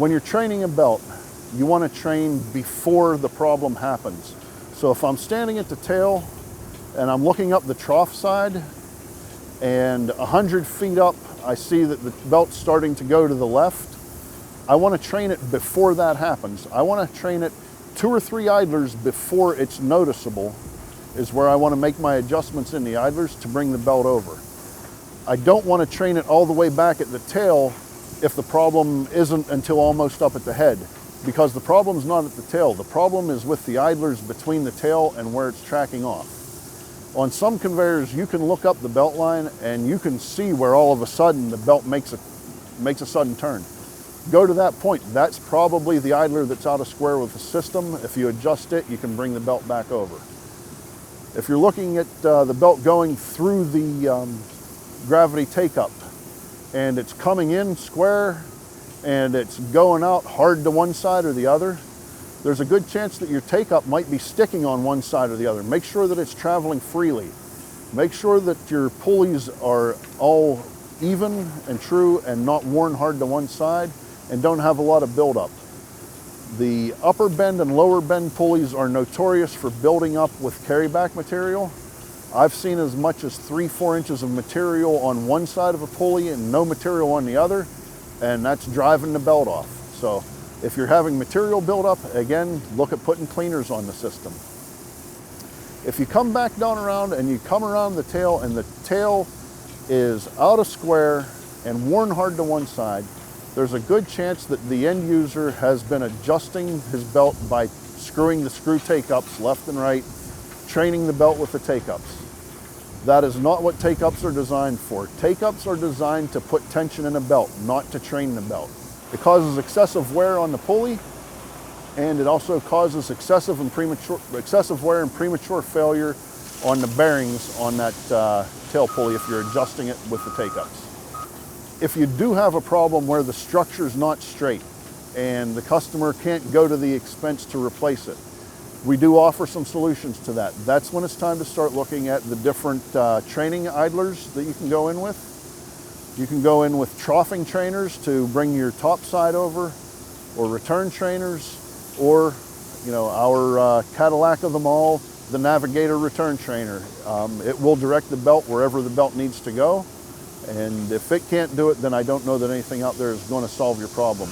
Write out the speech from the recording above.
When you're training a belt, you want to train before the problem happens. So if I'm standing at the tail and I'm looking up the trough side and 100 feet up, I see that the belt's starting to go to the left, I want to train it before that happens. I want to train it 2 or 3 idlers before it's noticeable is where I want to make my adjustments in the idlers to bring the belt over. I don't want to train it all the way back at the tail if the problem isn't until almost up at the head, because the problem's not at the tail. The problem is with the idlers between the tail and where it's tracking off. On some conveyors, you can look up the belt line and you can see where all of a sudden the belt makes a sudden turn. Go to that point. That's probably the idler that's out of square with the system. If you adjust it, you can bring the belt back over. If you're looking at the belt going through the gravity take-up and it's coming in square and it's going out hard to one side or the other, there's a good chance that your take-up might be sticking on one side or the other. Make sure that it's traveling freely. Make sure that your pulleys are all even and true and not worn hard to one side and don't have a lot of buildup. The upper bend and lower bend pulleys are notorious for building up with carryback material. I've seen as much as 3-4 inches of material on one side of a pulley and no material on the other, and that's driving the belt off. So if you're having material buildup, again, look at putting cleaners on the system. If you come back down around and you come around the tail and the tail is out of square and worn hard to one side, there's a good chance that the end user has been adjusting his belt by screwing the screw take-ups left and right, training the belt with the take-ups. That is not what take-ups are designed for. Take-ups are designed to put tension in a belt, not to train the belt. It causes excessive wear on the pulley, and it also causes excessive wear and premature failure on the bearings on that tail pulley if you're adjusting it with the take-ups. If you do have a problem where the structure is not straight and the customer can't go to the expense to replace it, we do offer some solutions to that. That's when it's time to start looking at the different training idlers that you can go in with. You can go in with troughing trainers to bring your top side over, or return trainers, or our Cadillac of them all, the Navigator return trainer. It will direct the belt wherever the belt needs to go. And if it can't do it, then I don't know that anything out there is going to solve your problem.